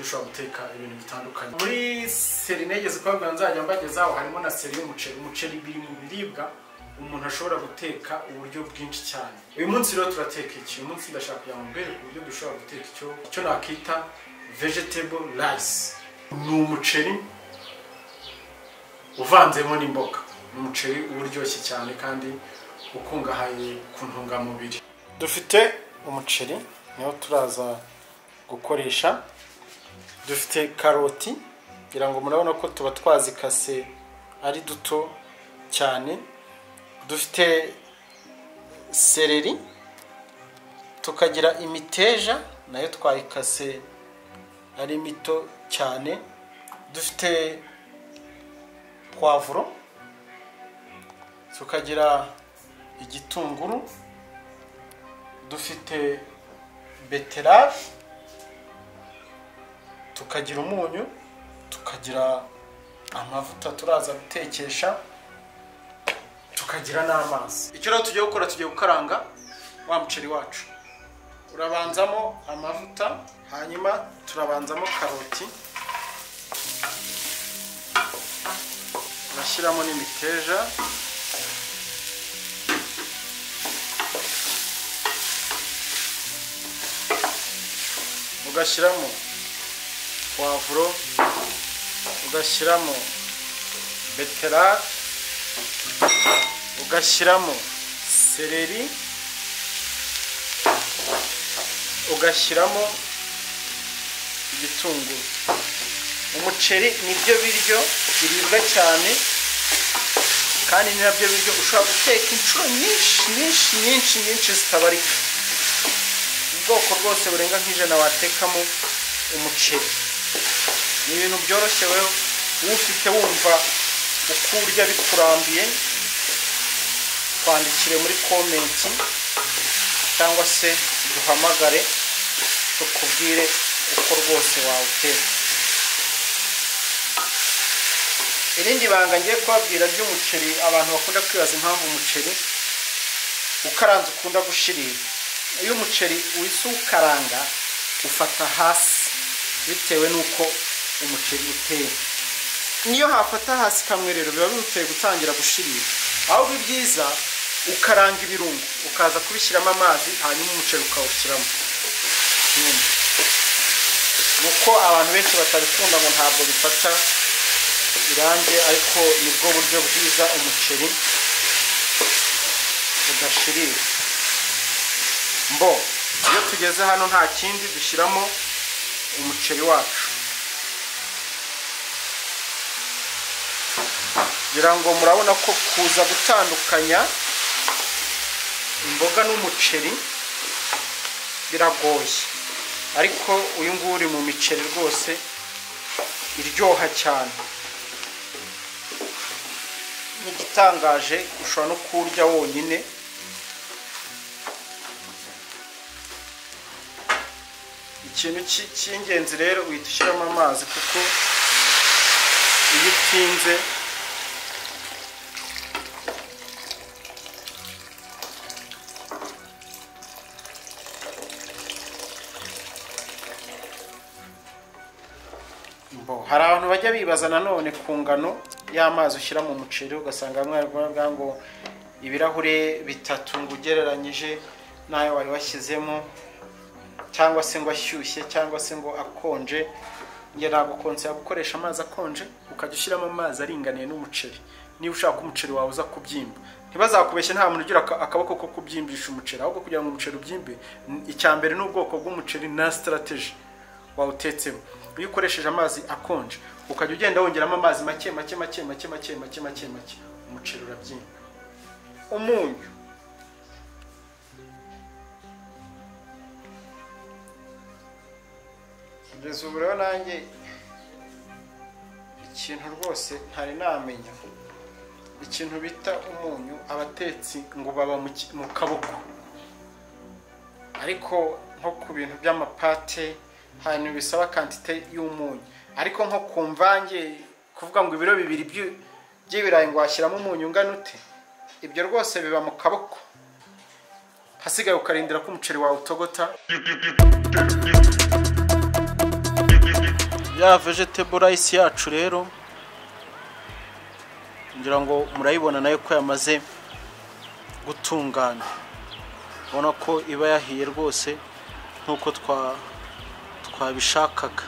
dushobora guteka ibintu bitandukanye. Muri seri negeze kwa nzajya mbagezaho harimo na seri y'umuceri. Umuceri biri mu biribwa umuntu ashobora guteka uburyo bwinshi cyane. Uyu munsi rero turateka iki? Uyu munsi ndashaka kugira ngo mbere ku buryo dushobora guteka icyo nakita vegetable rice. Ni umuceri uvanzemo n'imboga. Ni umuceri uryoshye cyane kandi ukungahaye ku ntungamubiri. Dufite umuceri niho turaza gukoresha. Dufite karoti, kugira ngo murabona ko tuba twazikase ari duto cyane. Dufite seleri, tukagira imiteja nayo twayikase ari mito cyane. Dufite poivro, tukagira igitunguru, dufite beterave, tukagira umunyu, tukagira amavuta turaza gutekesha, tukagira n'amazi. Icyo rero tugiye gukora, tugiye gukaranga wa muceri wacu. Urabanzamo amavuta, hanyuma turabanzamo karoti, urashyiramo n'imiteja, ugashyiramo poivro, ugashyiramo beterave, ugashyiramo seleri, ugashyiramo igitunguru. Umuceri nibyo biryo biribwa cyane kandi ni nabyo biryo ushobora guteka inshuro nyinshi zitabarika. Ubwoko rwose burenga nk'ijana watekamo umuceri. Ni ibintu byoroshye wewe ufite wumva uko urya bikurambiye, twandikire muri komenti cyangwa se duhamagare tukubwire uko rwose wawuteka. Irindi banga ngiye kubabwira ry'umuceri, abantu bakunda kwibaza impamvu umuceri ukaranze ukunda gushirira. Iyo umuceri wisukaranga ufata hasi bitewe nuko umuceri uteye. Niyo hafata hasi kamwe rero biba biruteye gutangira gushirira. Aho bibyiza ukaranga ibirungo ukaza kubishyiramo amazi, hanyuma umuceri ukawushyiramo. Nuko abantu benshi batabikunda ngo ntabwo bifata irange, ariko nibwo buryo bwiza umuceri udashirira. Iyo tugeze hano nta kindi dushyiramo umuceri wacu. Ngira ngo murabona ko kuza gutandukanya imboga n'umuceri biragoye, ariko uyu nguyu uri mu miceri rwose iryoha cyane. N'igitangaje ushobora no kurya wonyine. Ikintu cy'ingenzi rero uhita ushyiramo amazi, kuko iyo utinze hari abantu bajya bibaza nanone ku ngano y'amazi ushyira mu muceri, ugasanga bamwe ngo ibirahure 3 ngo ugereranyije nayo wari washyizemo, cyangwa se ngo ashyushye cyangwa se ngo akonje. Ngiye nagukonseya gukoresha amazi akonje, ukajya ushyiramo amazi aringaniye n'umuceri. Niba ushaka umuceri wawe uza kubyimba, ntibazakubeshye, nta muntu ugira akaboko ko kubyimbisha umuceri. Ahubwo kugira ngo umuceri ubyimbe, icyambere n'ubwoko bw'umuceri na strategy wawutetsemo. Iyo ukoresheje amazi akonje ukajya ugenda wongeramo amazi make, umuceri urabyimba. Umunyu, kugeza ubu rero nanjye ikintu rwose ntari namenya, ikintu bita umunyu abatetsi ngo baba mu kaboko, ariko nko ku bintu by'amapate hanyuma bisaba quantité y'umunyu. Ariko nko kumvange kuvuga ngo ibiro 2 by'ibirayi ngo washyiramo umunyu ungana ute, ibyo rwose biba mu kaboko. Hasigaye ukarindira ko umuceri wawe utogota. ya vegetable rice yacu rero ngira ngo murayibona nayo ko yamaze gutungana, ubona ko iba yahiye rwose nkuko twabishakaga.